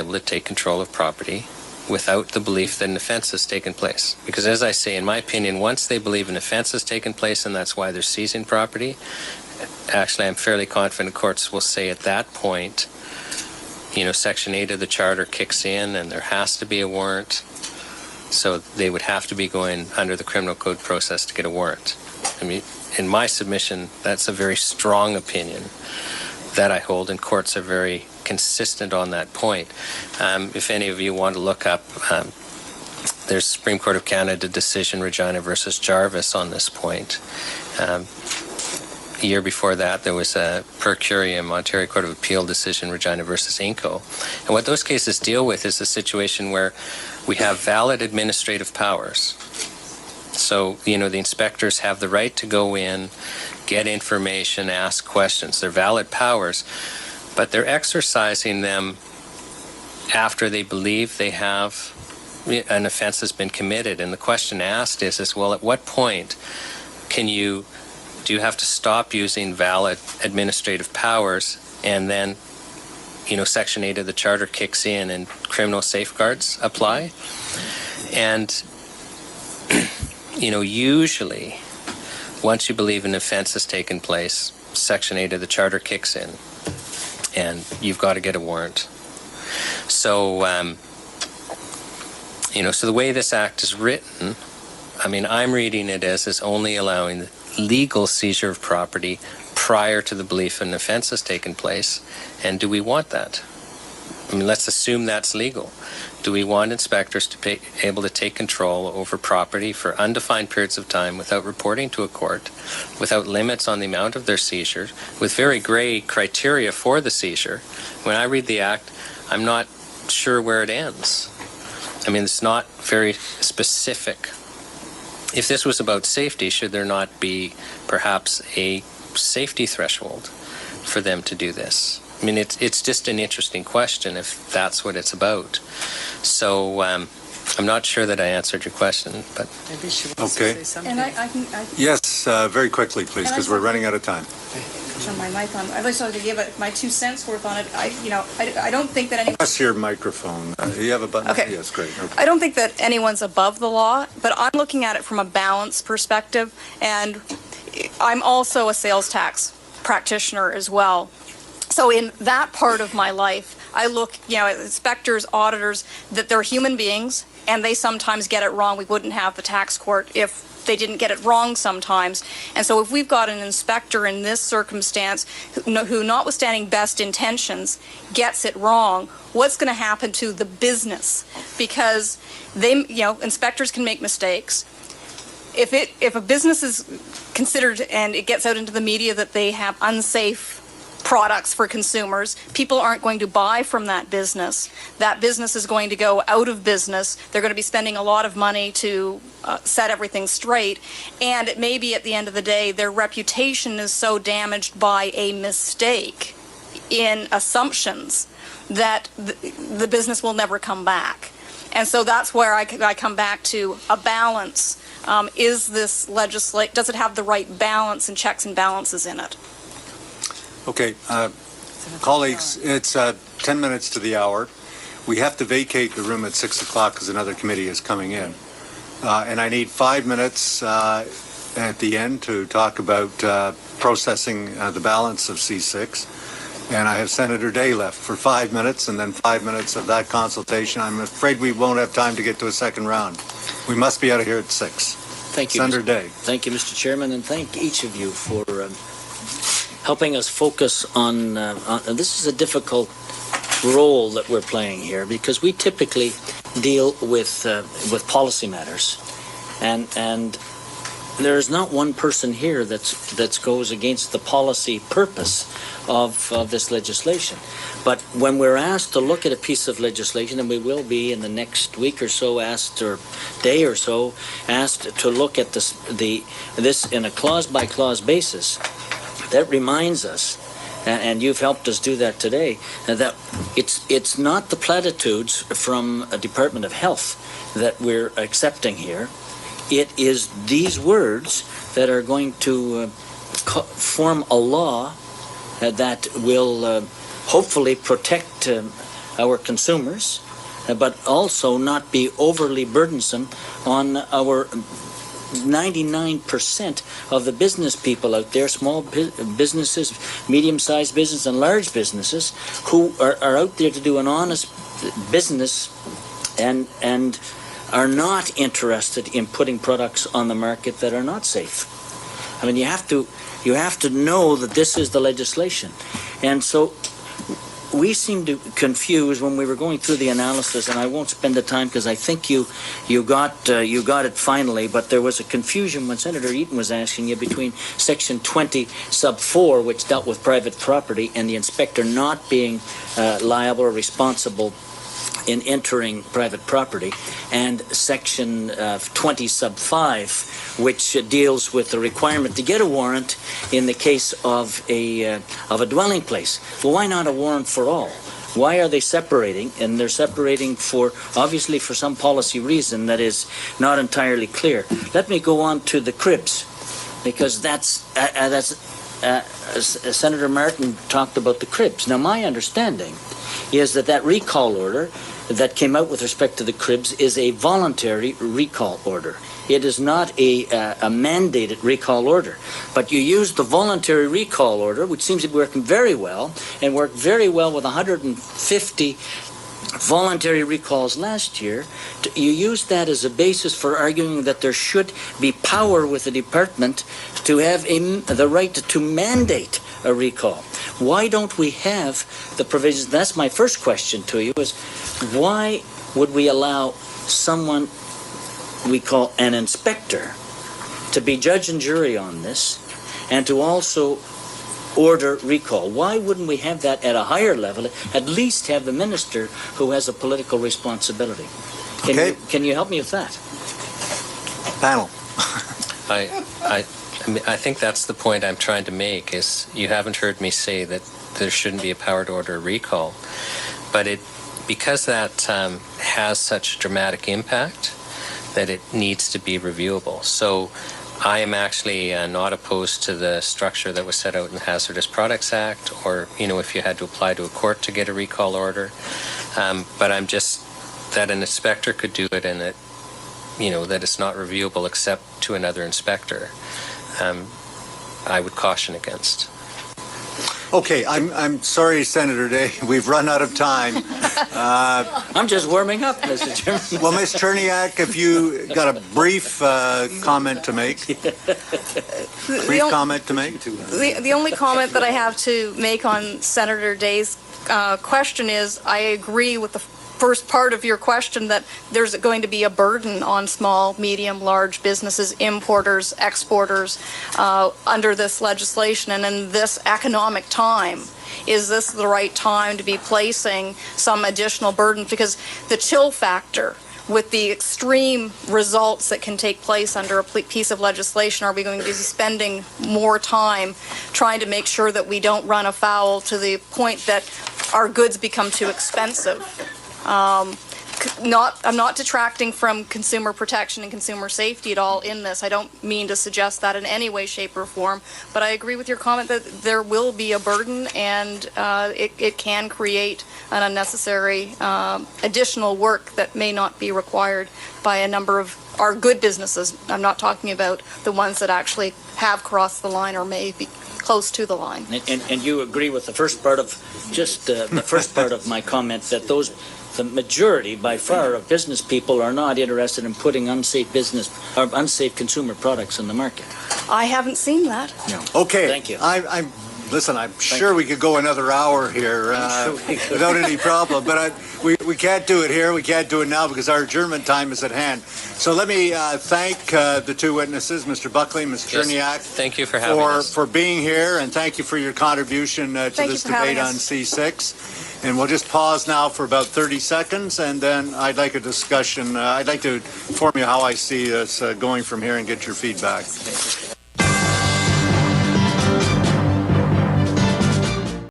able to take control of property without the belief that an offense has taken place. Because as I say, in my opinion, once they believe an offense has taken place and that's why they're seizing property, actually I'm fairly confident courts will say at that point, Section 8 of the Charter kicks in and there has to be a warrant. So they would have to be going under the criminal code process to get a warrant. I mean, in my submission, that's a very strong opinion that I hold, and courts are very consistent on that point. If any of you want to look up, there's Supreme Court of Canada decision, Regina versus Jarvis, on this point. A year before that, there was a per curiam Ontario Court of Appeal decision, Regina versus Inco. And what those cases deal with is a situation where we have valid administrative powers. So, the inspectors have the right to go in, get information, ask questions. They're valid powers, but they're exercising them after they believe they have an offense has been committed. And the question asked is well, at what point do you have to stop using valid administrative powers and then, Section 8 of the Charter kicks in and criminal safeguards apply? And, usually once you believe an offense has taken place, Section 8 of the Charter kicks in and you've got to get a warrant. So, so the way this act is written, I'm reading it as only allowing legal seizure of property prior to the belief an offense has taken place. And do we want that? Let's assume that's legal. Do we want inspectors to be able to take control over property for undefined periods of time without reporting to a court, without limits on the amount of their seizure, with very gray criteria for the seizure? When I read the Act, I'm not sure where it ends. It's not very specific. If this was about safety, should there not be perhaps a safety threshold for them to do this? It's just an interesting question if that's what it's about. So I'm not sure that I answered your question, but maybe she wants to say something. And I can Yes, very quickly, please, because we're running out of time. turn my mic on. I'd just like to give my 2 cents worth on it. I don't think that anyone. Press your microphone. You have a button? Okay. Yes, great. Okay. I don't think that anyone's above the law, but I'm looking at it from a balance perspective, and I'm also a sales tax practitioner as well. So in that part of my life, I look, at inspectors, auditors, that they're human beings, and they sometimes get it wrong. We wouldn't have the tax court if they didn't get it wrong sometimes. And so if we've got an inspector in this circumstance who notwithstanding best intentions, gets it wrong, what's going to happen to the business? Because inspectors can make mistakes. If a business is considered and it gets out into the media that they have unsafe products for consumers, people aren't going to buy from that business. That business is going to go out of business. They're going to be spending a lot of money to set everything straight. And it may be at the end of the day, their reputation is so damaged by a mistake in assumptions that the business will never come back. And so that's where I come back to a balance. Is this does it have the right balance and checks and balances in it? Okay, colleagues, it's 10 minutes to the hour. We have to vacate the room at 6 o'clock because another committee is coming in. And I need 5 minutes at the end to talk about processing the balance of C6. And I have Senator Day left for 5 minutes, and then 5 minutes of that consultation. I'm afraid we won't have time to get to a second round. We must be out of here at 6. Thank you, Senator Day. Thank you, Mr. Chairman, and thank each of you for helping us focus on this is a difficult role that we're playing here, because we typically deal with policy matters, and there's not one person here that goes against the policy purpose of this legislation. But when we're asked to look at a piece of legislation, and we will be in the next week or so asked, or day or so asked to look at this in a clause by clause basis, that reminds us, and you've helped us do that today, that it's not the platitudes from a Department of Health that we're accepting here. It is these words that are going to form a law that will hopefully protect our consumers, but also not be overly burdensome on our 99% of the business people out there, small businesses, medium-sized business, and large businesses, who are out there to do an honest business and are not interested in putting products on the market that are not safe. I mean, you have to know that this is the legislation. And so we seem to confuse when we were going through the analysis, and I won't spend the time because I think you got it finally, but there was a confusion when Senator Eaton was asking you between Section 20 sub 4, which dealt with private property, and the inspector not being liable or responsible in entering private property, and Section 20 sub 5, which deals with the requirement to get a warrant in the case of a dwelling place. Well, why not a warrant for all? Why are they separating? And they're separating obviously for some policy reason that is not entirely clear. Let me go on to the cribs, because Senator Martin talked about the cribs. Now, my understanding is that recall order that came out with respect to the cribs is a voluntary recall order. It is not a mandated recall order. But you use the voluntary recall order, which seems to be working very well, and worked very well with 150 voluntary recalls last year. You use that as a basis for arguing that there should be power with the department to have the right to mandate a recall. Why don't we have the provisions? That's my first question to you, is why would we allow someone we call an inspector to be judge and jury on this, and to also order recall? Why wouldn't we have that at a higher level, at least have the minister who has a political responsibility? Can you help me with that? Panel. I think that's the point I'm trying to make, is you haven't heard me say that there shouldn't be a power to order a recall. But because that has such a dramatic impact, that it needs to be reviewable. So I am actually not opposed to the structure that was set out in the Hazardous Products Act, or, if you had to apply to a court to get a recall order. But I'm just, that an inspector could do it, and that, that it's not reviewable except to another inspector. I would caution against. Okay, I'm sorry, Senator Day. We've run out of time. I'm just warming up, Mr. Chairman. Well, Ms. Cherniak, if you got a brief comment to make. The only comment that I have to make on Senator Day's question is I agree with the first part of your question, that there's going to be a burden on small, medium, large businesses, importers, exporters under this legislation. And in this economic time, is this the right time to be placing some additional burden? Because the chill factor with the extreme results that can take place under a piece of legislation, are we going to be spending more time trying to make sure that we don't run afoul to the point that our goods become too expensive? I'm not detracting from consumer protection and consumer safety at all in this. I don't mean to suggest that in any way, shape, or form, but I agree with your comment that there will be a burden, and it can create an unnecessary additional work that may not be required by a number of our good businesses. I'm not talking about the ones that actually have crossed the line or may be close to the line. And you agree with the first part of my comment, that the majority, by far, of business people are not interested in putting unsafe unsafe consumer products in the market. I haven't seen that. No. Okay. Thank you. I'm sure we could go another hour here without any problem, but we can't do it here. We can't do it now because our adjournment time is at hand. So let me thank the two witnesses, Mr. Buckley, Mr. Cherniak. Thank you for having us. For being here, and thank you for your contribution to this debate on C6. And we'll just pause now for about 30 seconds, and then I'd like a discussion. I'd like to inform you how I see this going from here and get your feedback.